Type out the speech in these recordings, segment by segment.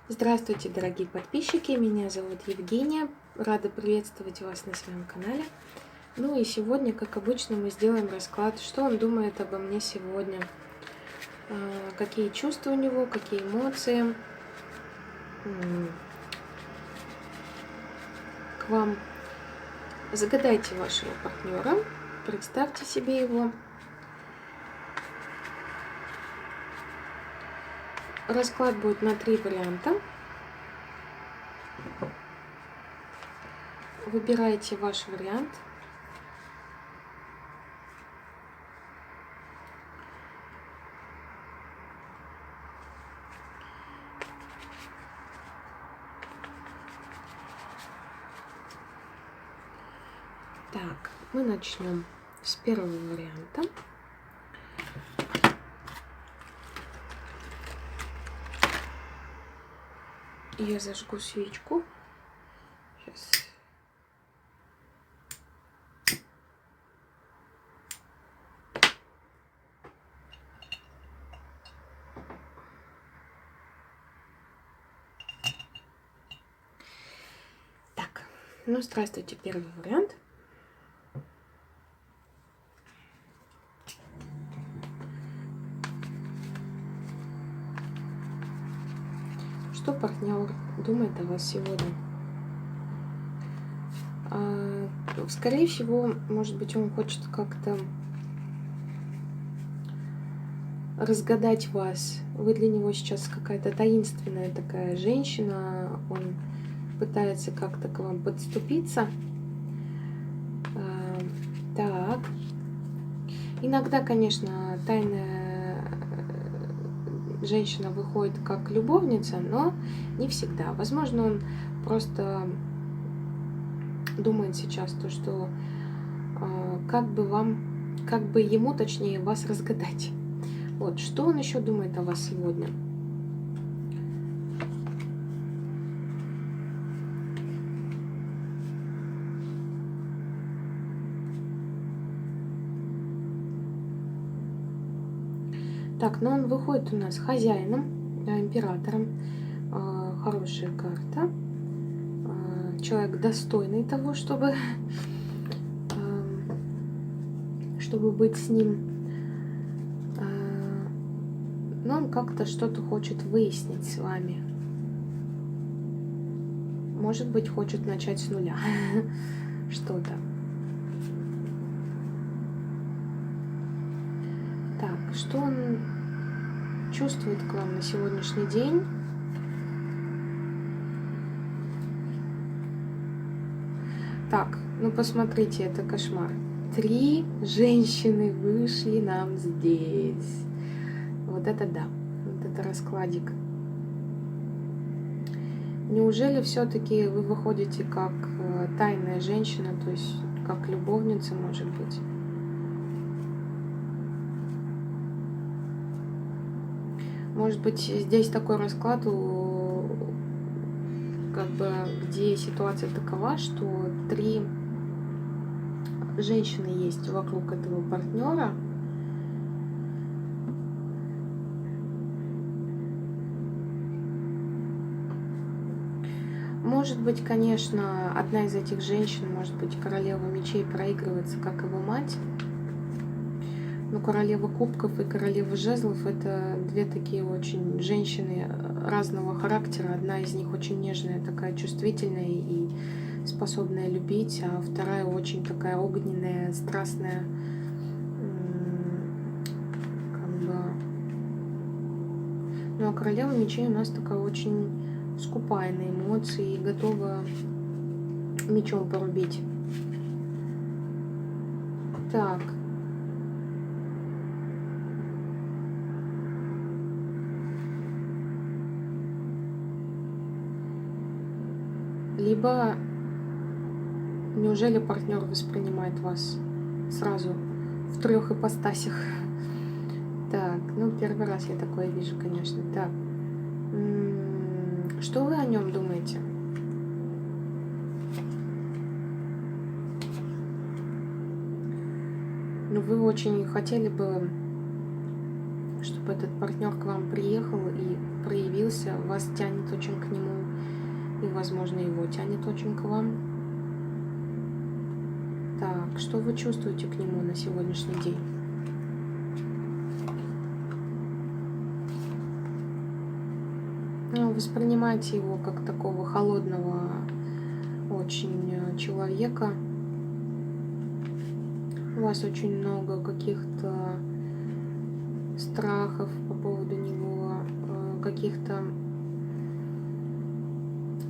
Здравствуйте, дорогие подписчики, меня зовут Евгения, рада приветствовать вас на своем канале. Ну и сегодня, как обычно, мы сделаем расклад, что он думает обо мне сегодня, какие чувства у него, какие эмоции к вам. Загадайте вашего партнера, представьте себе его. Расклад будет на 3 варианта. Выбирайте ваш вариант. Так, мы начнем с первого варианта. Я зажгу свечку. Сейчас. Так, ну здравствуйте, первый вариант. Что партнер думает о вас сегодня? Скорее всего, может быть, он хочет как-то разгадать вас. Вы для него сейчас какая-то таинственная такая женщина. Он пытается как-то к вам подступиться. Так. Иногда, конечно, тайная женщина выходит как любовница, но не всегда. Возможно, он просто думает сейчас то, что как бы ему, точнее, вас разгадать. Вот, что он еще думает о вас сегодня? Так, но он выходит у нас хозяином, императором. Хорошая карта. Человек достойный того, чтобы быть с ним. Но он как-то что-то хочет выяснить с вами. Может быть, хочет начать с нуля что-то. Так, что он чувствует к вам на сегодняшний день? Так, ну посмотрите, это кошмар. 3 женщины вышли нам здесь. Вот это да, вот это раскладик. Неужели все-таки вы выходите как тайная женщина, то есть как любовница, может быть? Может быть, здесь такой расклад, где ситуация такова, что 3 женщины есть вокруг этого партнера. Может быть, конечно, одна из этих женщин, может быть, королева мечей, проигрывается как его мать. Но королева кубков и королева жезлов — это 2 такие очень женщины разного характера. Одна из них очень нежная, такая чувствительная и способная любить, а вторая очень такая огненная, страстная, Ну а королева мечей у нас такая очень скупая на эмоции и готова мечом порубить. Так. Либо неужели партнер воспринимает вас сразу в 3 ипостасях? Так, ну первый раз я такое вижу, конечно. Так, что вы о нем думаете? Ну, вы очень хотели бы, чтобы этот партнер к вам приехал и проявился, вас тянет очень к нему, и, возможно, его тянет очень к вам. Так, что вы чувствуете к нему на сегодняшний день? Ну, воспринимайте его как такого холодного очень человека. У вас очень много каких-то страхов по поводу него, каких-то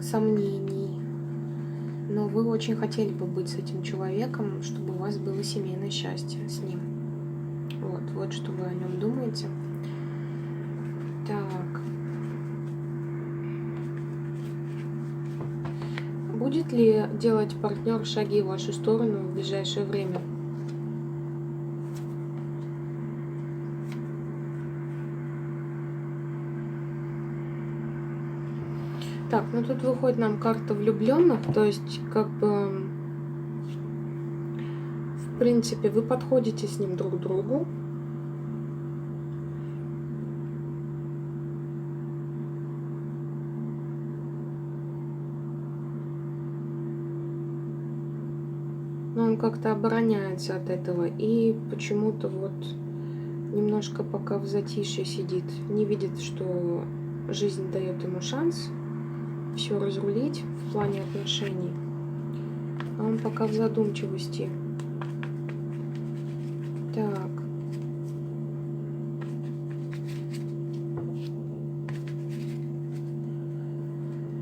сомнений. Но вы очень хотели бы быть с этим человеком, чтобы у вас было семейное счастье с ним. Вот что вы о нем думаете. Так. Будет ли делать партнер шаги в вашу сторону в ближайшее время? Так, ну тут выходит нам карта влюбленных, то есть как бы в принципе вы подходите с ним друг к другу. Но он как-то обороняется от этого и почему-то вот немножко пока в затишье сидит, не видит, что жизнь дает ему шанс все разрулить в плане отношений, а он пока в задумчивости. Так.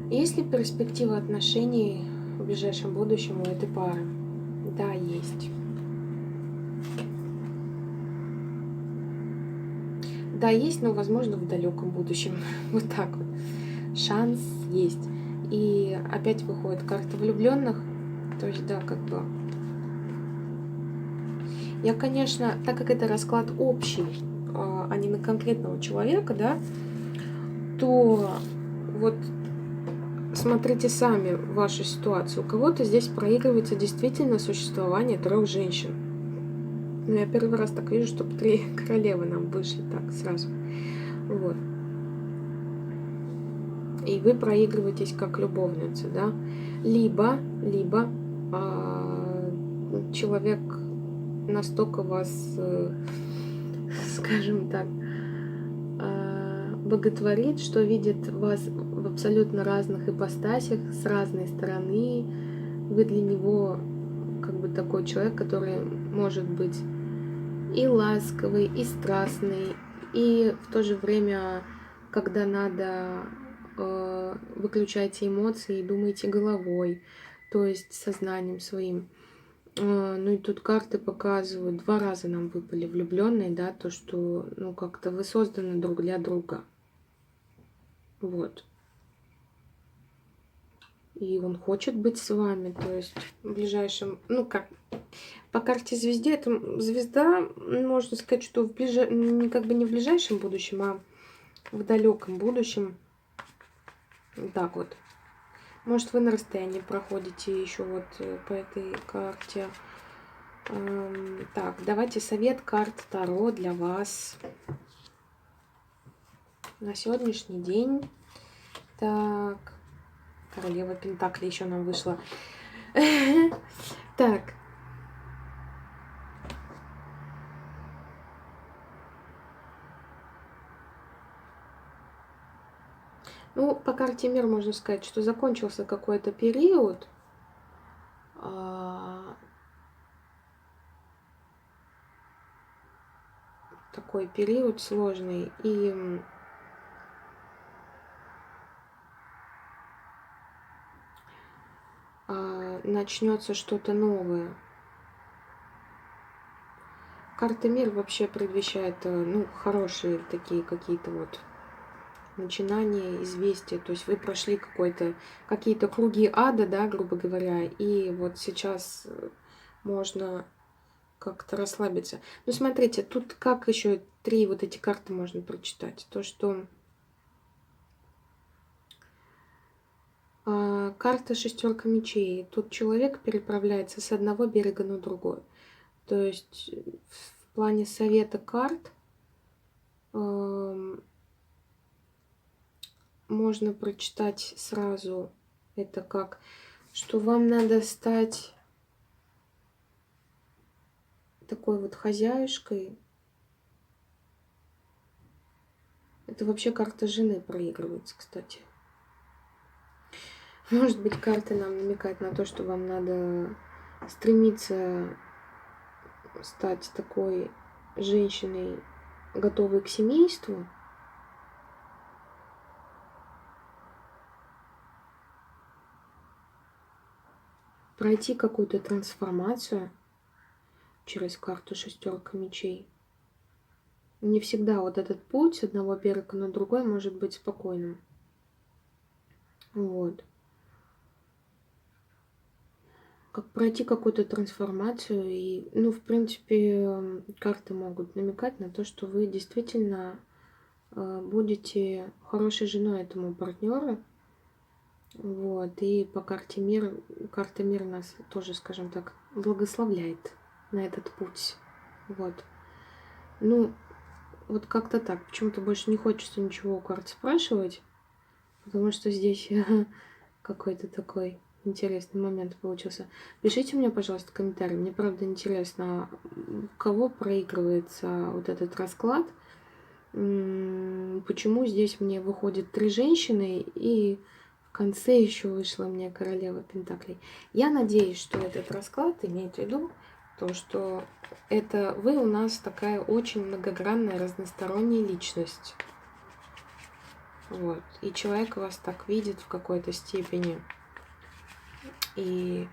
Есть ли перспектива отношений в ближайшем будущем у этой пары? Да, есть. Да, есть, но, возможно, в далеком будущем. Вот так вот. Шанс есть. И опять выходит карта влюбленных. То есть, да, как бы. Я, конечно, так как это расклад общий, а не на конкретного человека, да, то вот смотрите сами вашу ситуацию. У кого-то здесь проигрывается действительно существование 3 женщин. Ну, я первый раз так вижу, чтобы 3 королевы нам вышли так сразу. Вот. И вы проигрываетесь как любовница, да? Либо человек настолько вас, скажем так, боготворит, что видит вас в абсолютно разных ипостасях, с разной стороны. Вы для него как бы такой человек, который может быть и ласковый, и страстный, и в то же время, когда надо, выключайте эмоции и думайте головой, то есть сознанием своим. Ну и тут карты показывают, 2 раза нам выпали влюбленные, да, то, что, ну, как-то вы созданы друг для друга. Вот. И он хочет быть с вами, то есть в ближайшем, ну как, по карте звезде, это звезда, можно сказать, что как бы не в ближайшем будущем, а в далеком будущем. Так вот. Может, вы на расстоянии проходите еще вот по этой карте. Так, давайте совет карт Таро для вас на сегодняшний день. Так, королева Пентакли еще нам вышла. Так. Ну, по карте мир можно сказать, что закончился какой-то период. Такой период сложный. И начнется что-то новое. Карта мир вообще предвещает, ну, хорошие такие какие-то вот начинания, известия. То есть вы прошли какие-то круги ада, да, грубо говоря, и вот сейчас можно как-то расслабиться. Ну, смотрите, тут как еще 3 вот эти карты можно прочитать. То, что карта 6 мечей. Тут человек переправляется с одного берега на другой. То есть в плане совета карт Можно прочитать сразу это как, что вам надо стать такой вот хозяюшкой. Это вообще карта жены проигрывается, кстати. Может быть, карта нам намекает на то, что вам надо стремиться стать такой женщиной, готовой к семейству. Пройти какую-то трансформацию через карту шестерка мечей. Не всегда вот этот путь с одного берега на другой может быть спокойным. Вот. Как пройти какую-то трансформацию. И, ну, в принципе, карты могут намекать на то, что вы действительно будете хорошей женой этому партнеру. Вот. И по карте мир, карта мир нас тоже, скажем так, благословляет на этот путь. Вот. Ну, вот как-то так. Почему-то больше не хочется ничего у карт спрашивать, потому что здесь какой-то такой интересный момент получился. Пишите мне, пожалуйста, комментарий. Мне правда интересно, у кого проигрывается вот этот расклад. Почему здесь мне выходит 3 женщины и в конце еще вышла мне королева пентаклей. Я надеюсь, что этот расклад имеет в виду то, что это вы у нас такая очень многогранная, разносторонняя личность. Вот. И человек вас так видит в какой-то степени. И,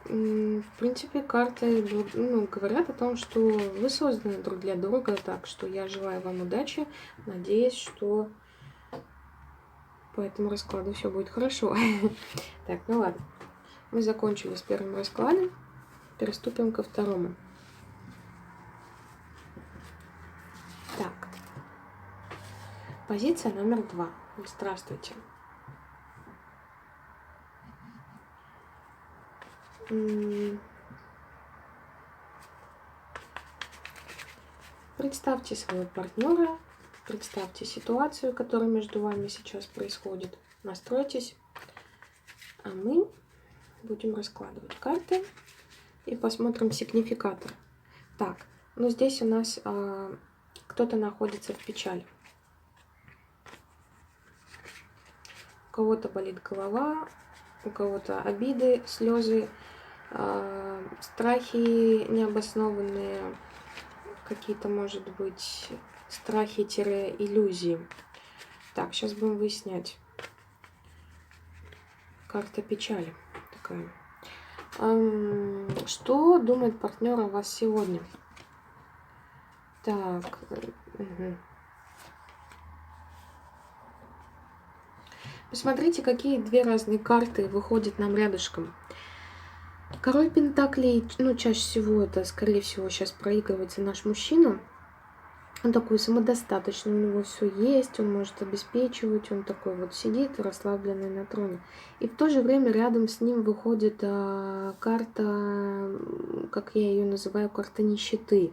в принципе, карты говорят о том, что вы созданы друг для друга. Так что я желаю вам удачи. Надеюсь, что по этому раскладу все будет хорошо. Так, ну ладно. Мы закончили с первым раскладом. Переступим ко второму. Так. Позиция номер 2. Здравствуйте. Представьте своего партнера, представьте ситуацию, которая между вами сейчас происходит. Настройтесь, а мы будем раскладывать карты и посмотрим сигнификатор. Так, ну здесь у нас кто-то находится в печали. У кого-то болит голова, у кого-то обиды, слезы, страхи необоснованные, какие-то, может быть, страхи-иллюзии. Так, сейчас будем выяснять. Карта печали такая. Что думает партнер о вас сегодня? Так. Посмотрите, какие 2 разные карты выходят нам рядышком. Король пентаклей, ну, чаще всего это, скорее всего, сейчас проигрывается наш мужчина. Он такой самодостаточный, у него все есть, он может обеспечивать, он такой вот сидит расслабленный на троне. И в то же время рядом с ним выходит карта, как я ее называю, карта нищеты.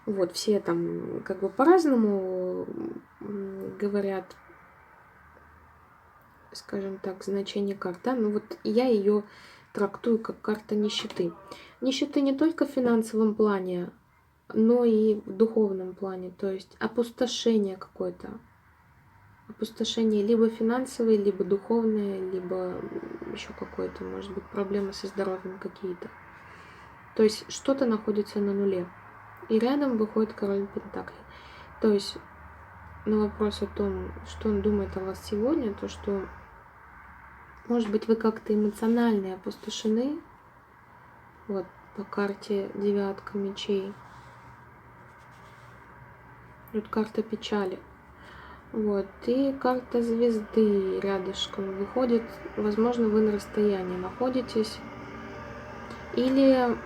Вот, все там как бы по-разному говорят, скажем так, значение карт, да? Но вот я ее трактую как карта нищеты. Нищеты не только в финансовом плане, но и в духовном плане, то есть опустошение какое-то. Опустошение либо финансовое, либо духовное, либо еще какое-то, может быть, проблемы со здоровьем какие-то. То есть что-то находится на нуле. И рядом выходит король пентаклей. То есть на вопрос о том, что он думает о вас сегодня, то что, может быть, вы как-то эмоционально опустошены. Вот по карте 9 мечей. Вот карта печали. Вот. И карта звезды рядышком выходит. Возможно, вы на расстоянии находитесь. Или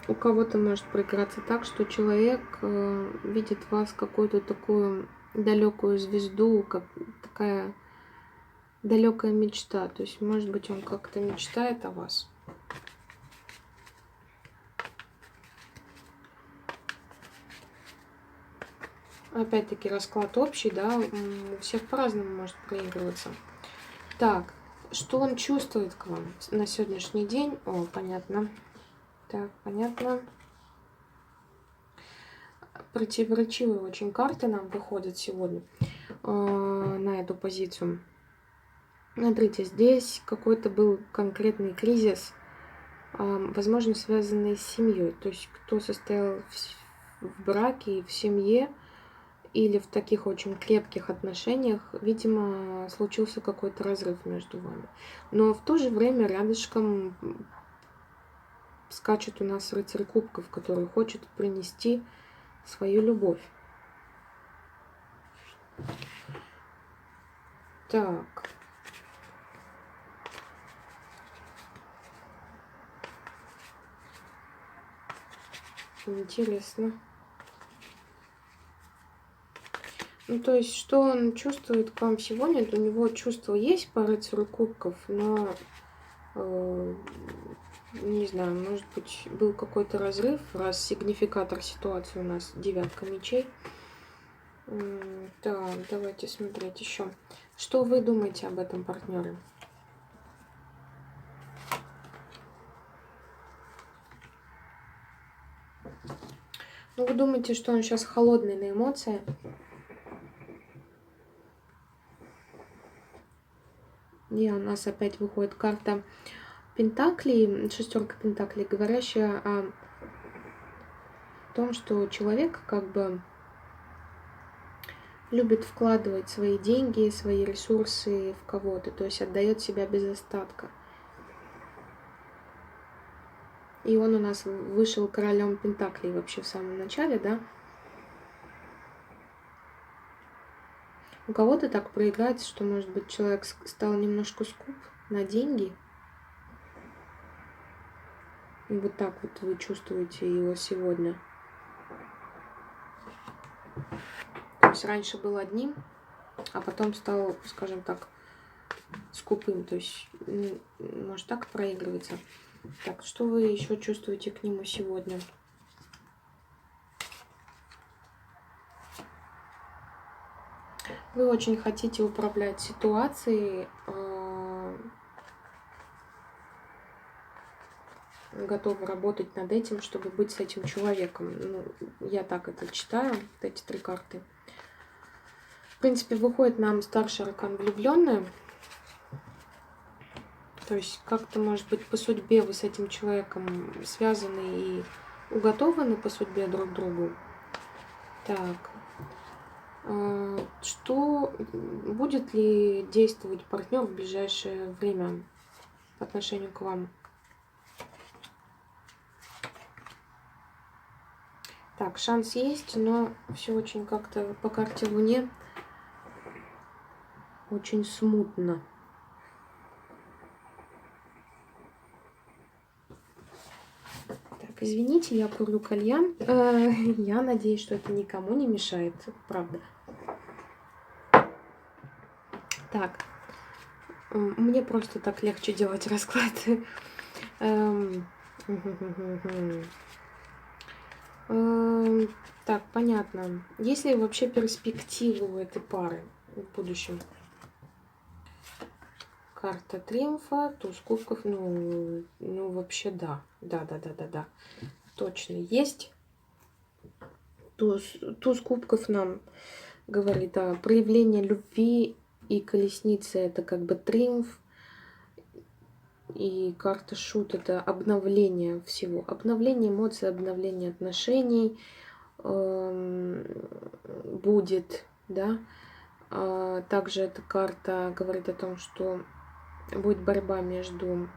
у кого-то может проиграться так, что человек видит в вас какую-то такую далекую звезду, как такая далекая мечта. То есть, может быть, он как-то мечтает о вас. Опять-таки расклад общий, да, у всех по-разному может проигрываться. Так, что он чувствует к вам на сегодняшний день? О, понятно. Так, понятно. Противоречивые очень карты нам выходят сегодня на эту позицию. Смотрите, здесь какой-то был конкретный кризис, возможно, связанный с семьей. То есть кто состоял в браке и в семье, или в таких очень крепких отношениях, видимо, случился какой-то разрыв между вами. Но в то же время рядышком скачет у нас рыцарь кубков, который хочет принести свою любовь. Так. Интересно. Ну, то есть, что он чувствует к вам сегодня? У него чувство есть по рыцарю кубков, но, не знаю, может быть, был какой-то разрыв, раз сигнификатор ситуации у нас девятка мечей. Так, давайте смотреть еще. Что вы думаете об этом партнере? Ну, вы думаете, что он сейчас холодный на эмоции? И у нас опять выходит карта Пентаклей, шестерка Пентаклей, говорящая о том, что человек как бы любит вкладывать свои деньги, свои ресурсы в кого-то, то есть отдает себя без остатка. И он у нас вышел королем Пентаклей вообще в самом начале, да? У кого-то так проиграется, что, может быть, человек стал немножко скуп на деньги. И вот так вот вы чувствуете его сегодня. То есть раньше был одним, а потом стал, скажем так, скупым. То есть, может, так проигрывается. Так, что вы еще чувствуете к нему сегодня? Вы очень хотите управлять ситуацией, готовы работать над этим, чтобы быть с этим человеком. Ну, я так это читаю, вот эти три карты. В принципе, выходит нам старший аркан влюбленная. То есть как-то, может быть, по судьбе вы с этим человеком связаны и уготованы по судьбе друг другу. Так. Что будет ли действовать партнер в ближайшее время по отношению к вам? Так, шанс есть, но все очень как-то по карте Луне очень смутно. Так, извините, я курю кальян. Я надеюсь, что это никому не мешает, правда. Так, мне просто так легче делать расклад. Так, понятно. Есть ли вообще перспективы у этой пары в будущем? Карта триумфа, туз кубков, ну вообще да. Да. Точно есть. Туз кубков нам говорит о проявлении любви, и колесница это как бы триумф. И карта шут это обновление всего. Обновление эмоций, обновление отношений будет, да. Также эта карта говорит о том, что будет борьба между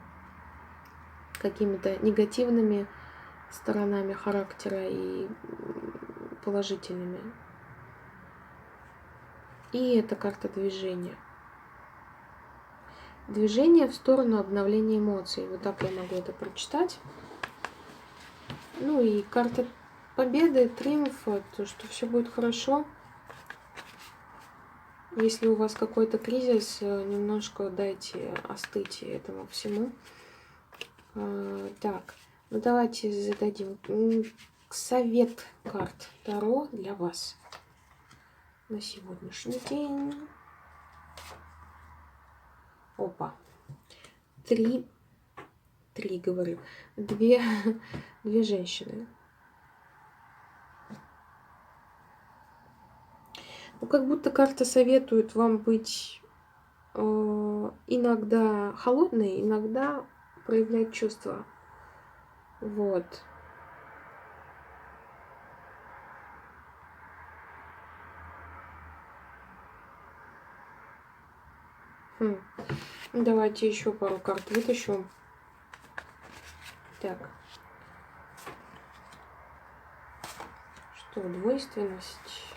какими-то негативными сторонами характера и положительными. И это карта движения. Движение в сторону обновления эмоций. Вот так я могу это прочитать. Ну и карта победы, триумфа, то, что все будет хорошо. Если у вас какой-то кризис, немножко дайте остыть этому всему. Так, ну давайте зададим совет карт Таро для вас. на сегодняшний день. Опа. Три, говорю. Две женщины. Ну, как будто карта советует вам быть иногда холодной, иногда проявлять чувства. Вот. Давайте еще пару карт вытащу. Так. Что, двойственность?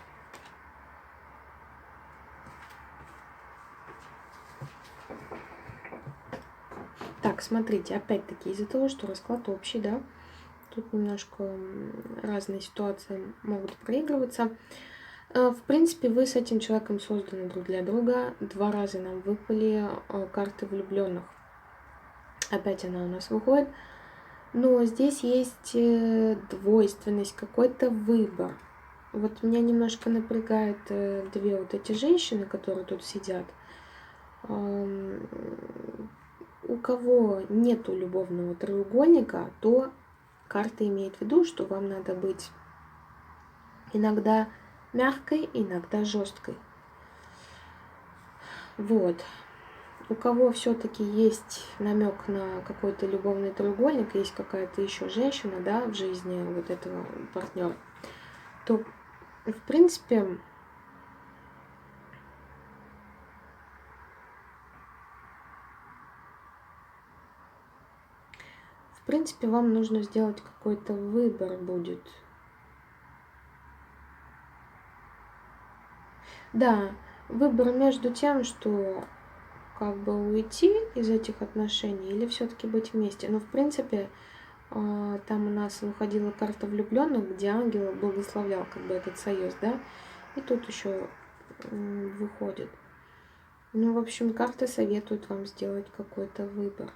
Так, смотрите, опять-таки, из-за того, что расклад общий, да, тут немножко разные ситуации могут проигрываться. В принципе, вы с этим человеком созданы друг для друга. 2 раза нам выпали карты влюбленных. Опять она у нас выходит. Но здесь есть двойственность, какой-то выбор. Вот меня немножко напрягает 2 вот эти женщины, которые тут сидят. У кого нету любовного треугольника, то карта имеет в виду, что вам надо быть иногда мягкой, иногда жесткой. Вот. У кого все-таки есть намек на какой-то любовный треугольник, есть какая-то еще женщина, да, в жизни вот этого партнера, то в принципе вам нужно сделать какой-то выбор будет. Да, выбор между тем, что как бы уйти из этих отношений или все-таки быть вместе. Но в принципе там у нас выходила карта влюбленных, где ангел благословлял как бы этот союз, да, и тут еще выходит. Ну, в общем, карты советуют вам сделать какой-то выбор.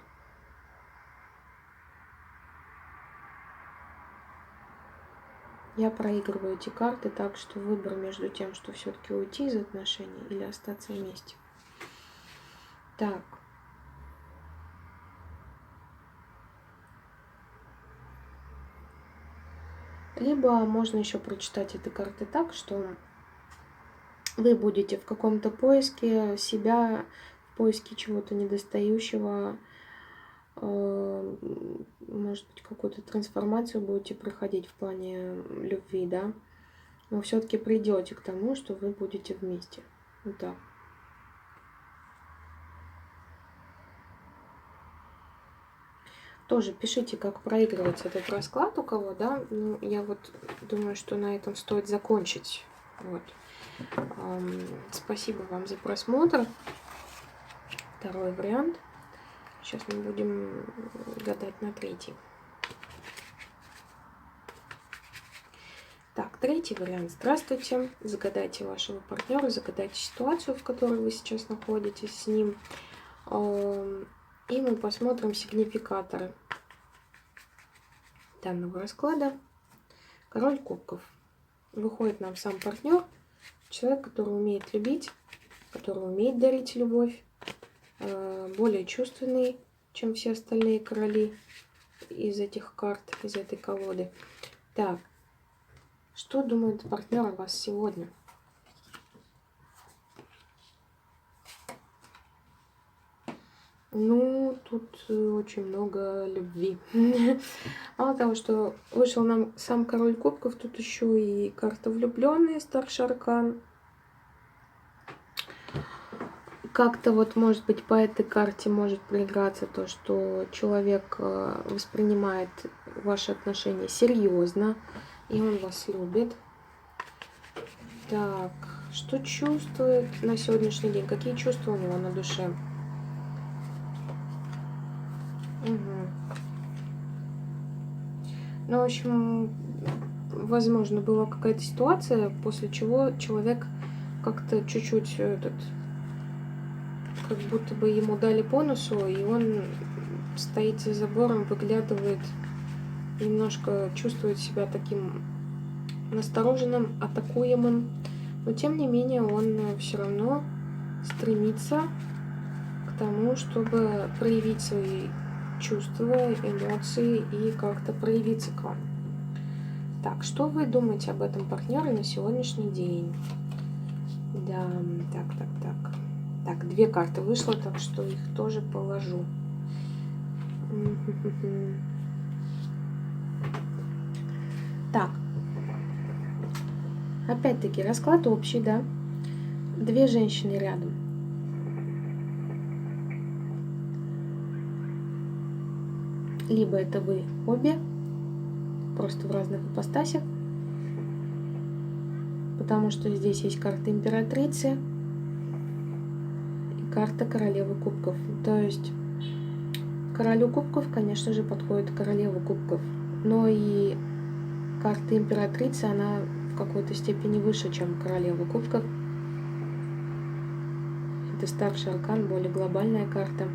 Я проигрываю эти карты так, что выбор между тем, что все-таки уйти из отношений или остаться вместе. Так. Либо можно еще прочитать эти карты так, что вы будете в каком-то поиске себя, в поиске чего-то недостающего, может быть, какую-то трансформацию будете проходить в плане любви, да, но все-таки придете к тому, что вы будете вместе. Вот так. Тоже пишите, как проигрывается этот расклад у кого, да. Ну, я вот думаю, что на этом стоит закончить. Вот. Спасибо вам за просмотр. Второй вариант. Сейчас мы будем гадать на третий. Так, третий вариант. Здравствуйте. Загадайте вашего партнера, загадайте ситуацию, в которой вы сейчас находитесь с ним. И мы посмотрим сигнификаторы данного расклада. Король кубков. Выходит нам сам партнер, человек, который умеет любить, который умеет дарить любовь, более чувственный, чем все остальные короли из этих карт, из этой колоды. Так, что думает партнер о вас сегодня? Ну, тут очень много любви. Мало того, что вышел нам сам король кубков, тут еще и карта влюбленные, старший аркан. Как-то вот, может быть, по этой карте может проиграться то, что человек воспринимает ваши отношения серьезно, и он вас любит. Так, что чувствует на сегодняшний день? Какие чувства у него на душе? Угу. Ну, в общем, возможно, была какая-то ситуация, после чего человек как-то чуть-чуть как будто бы ему дали по носу, и он стоит за забором, выглядывает, немножко чувствует себя таким настороженным, атакуемым. Но тем не менее он все равно стремится к тому, чтобы проявить свои чувства, эмоции и как-то проявиться к вам. Так, что вы думаете об этом партнере на сегодняшний день? Да, так. Так, 2 карты вышло, так что их тоже положу. Так. Опять-таки, расклад общий, да? 2 женщины рядом. Либо это вы обе, просто в разных ипостасях, потому что здесь есть карта императрицы и карта королевы кубков. То есть королю кубков, конечно же, подходит королева кубков, но и карта императрицы, она в какой-то степени выше, чем королева кубков. Это старший аркан, более глобальная карта.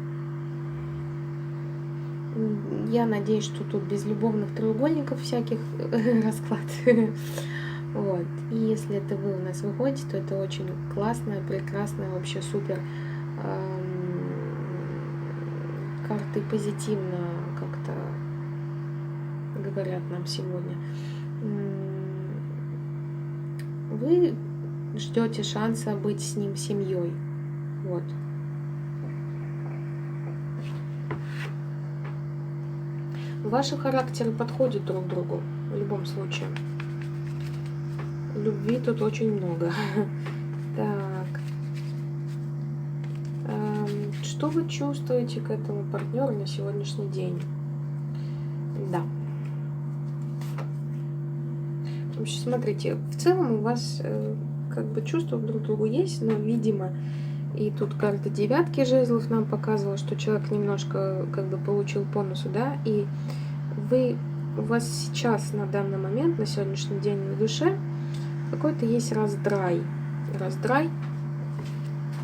Я надеюсь, что тут без любовных треугольников всяких расклад. Вот. И если это вы у нас выходите, то это очень классно, прекрасно, вообще супер. Карты позитивно как-то говорят нам сегодня. Вы ждете шанса быть с ним семьей. Вот. Ваши характеры подходят друг другу в любом случае. Любви тут очень много. Так. Что вы чувствуете к этому партнеру на сегодняшний день? Да. В общем, смотрите, в целом у вас как бы чувства друг к другу есть, но, видимо, и тут карта 9 жезлов нам показывала, что человек немножко как бы получил по носу, да, и у вас сейчас на данный момент, на сегодняшний день на душе какой-то есть раздрай.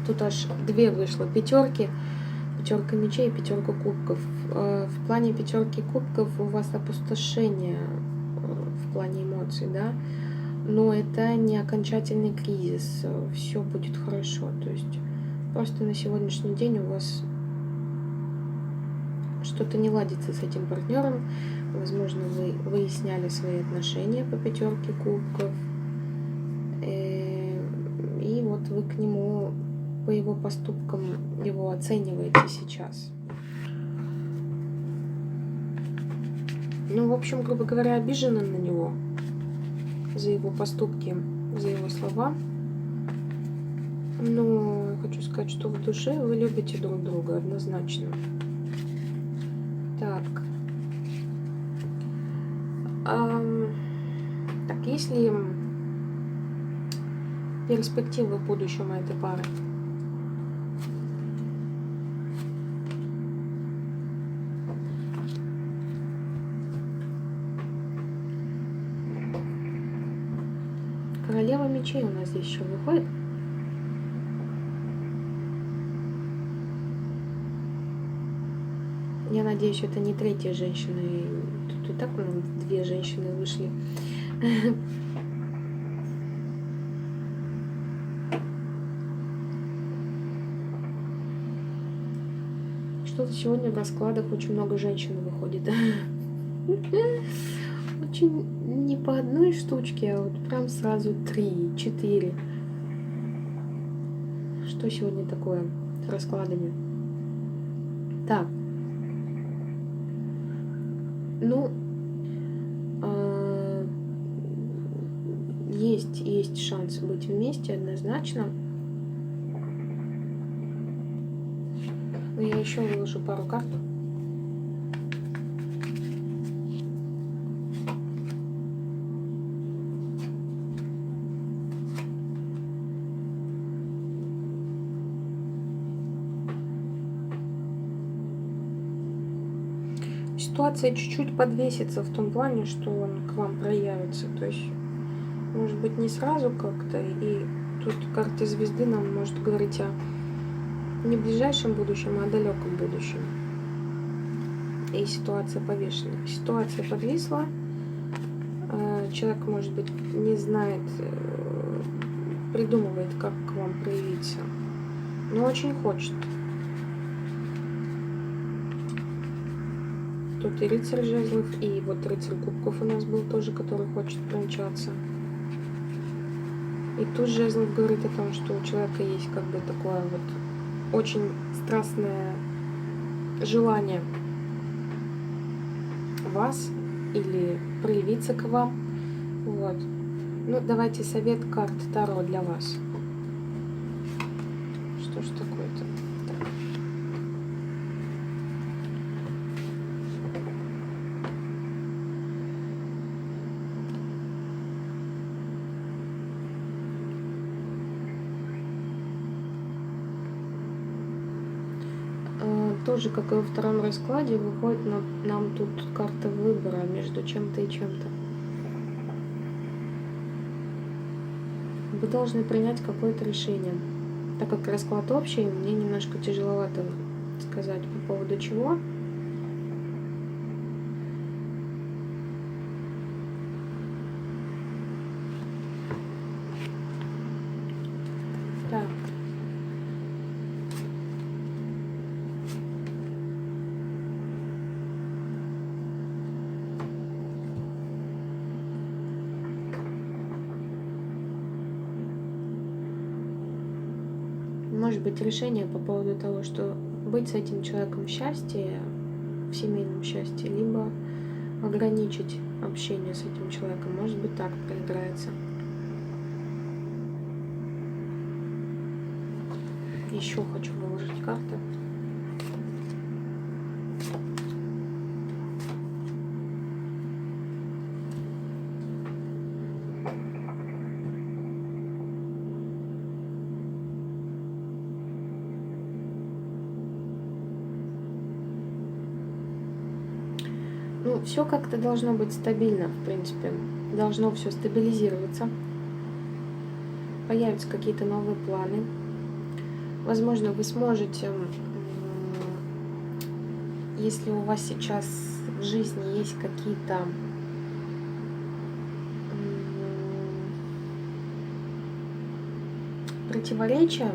Тут аж 2 вышло пятерки, 5 мечей и 5 кубков. В плане 5 кубков у вас опустошение в плане эмоций, да, но это не окончательный кризис, все будет хорошо, то есть просто на сегодняшний день у вас что-то не ладится с этим партнером, возможно, вы выясняли свои отношения по 5 кубков, и вот вы к нему по его поступкам его оцениваете сейчас. Ну, в общем, грубо говоря, обижены на него за его поступки, за его слова. Но я хочу сказать, что в душе вы любите друг друга однозначно. Так. Так, есть ли перспективы в будущем у этой пары? Королева мечей у нас здесь еще выходит. Я надеюсь, это не 3-я женщина. Тут и так 2 женщины вышли. Что-то сегодня в раскладах очень много женщин выходит. Очень не по одной штучке, а вот прям сразу 3, 4. Что сегодня такое с раскладами? Так. Ну, есть шанс быть вместе однозначно. Но я еще выложу пару карт. Ситуация чуть-чуть подвесится в том плане, что он к вам проявится. То есть, может быть, не сразу как-то. И тут карта звезды нам может говорить о не ближайшем будущем, а о далеком будущем. И ситуация повешена. Ситуация подвисла. Человек, может быть, не знает, придумывает, как к вам проявиться. Но очень хочет. Тут и рыцарь жезлов, и вот рыцарь кубков у нас был тоже, который хочет промчаться. И туз жезлов говорит о том, что у человека есть как бы такое вот очень страстное желание вас или проявиться к вам. Вот. Ну, давайте совет карт Таро для вас. Что ж такое-то? Так. Тоже, как и во втором раскладе, выходит нам тут карта выбора между чем-то и чем-то. Вы должны принять какое-то решение. Так как расклад общий, мне немножко тяжеловато сказать по поводу чего. Так. Может быть решение по поводу того, что быть с этим человеком в счастье, в семейном счастье, либо ограничить общение с этим человеком. Может быть, так проиграется. Еще хочу выложить карты. Ну, все как-то должно быть стабильно, в принципе. Должно все стабилизироваться. Появятся какие-то новые планы. Возможно, вы сможете, если у вас сейчас в жизни есть какие-то противоречия,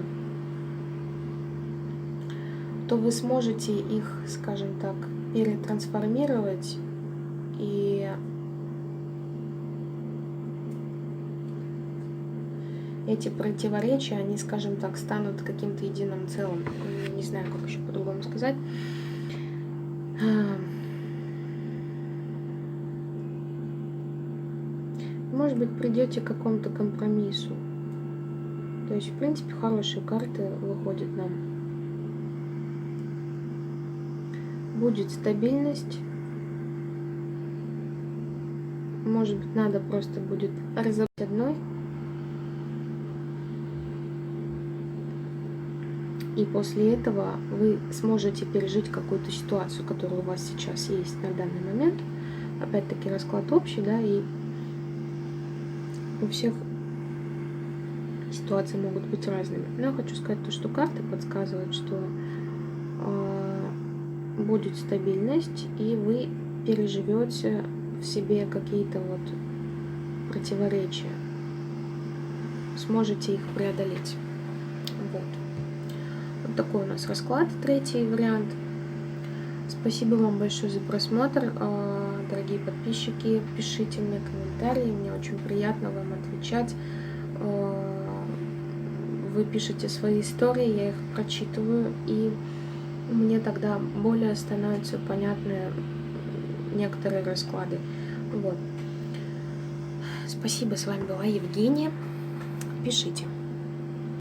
то вы сможете их, скажем так, перетрансформировать и эти противоречия, они, скажем так, станут каким-то единым целым. Не знаю, как еще по-другому сказать. Может быть, придете к какому-то компромиссу. То есть, в принципе, хорошие карты выходят нам. Будет стабильность. Может быть, надо просто будет разобрать одной. И после этого вы сможете пережить какую-то ситуацию, которая у вас сейчас есть на данный момент. Опять-таки расклад общий, да, и у всех ситуации могут быть разными. Но я хочу сказать то, что карты подсказывают, что будет стабильность, и вы переживете в себе какие-то вот противоречия. Сможете их преодолеть. Вот. Вот такой у нас расклад, третий вариант. Спасибо вам большое за просмотр. Дорогие подписчики, пишите мне комментарии, мне очень приятно вам отвечать. Вы пишете свои истории, я их прочитываю, и мне тогда более становятся понятны некоторые расклады. Вот. Спасибо, с вами была Евгения. Пишите.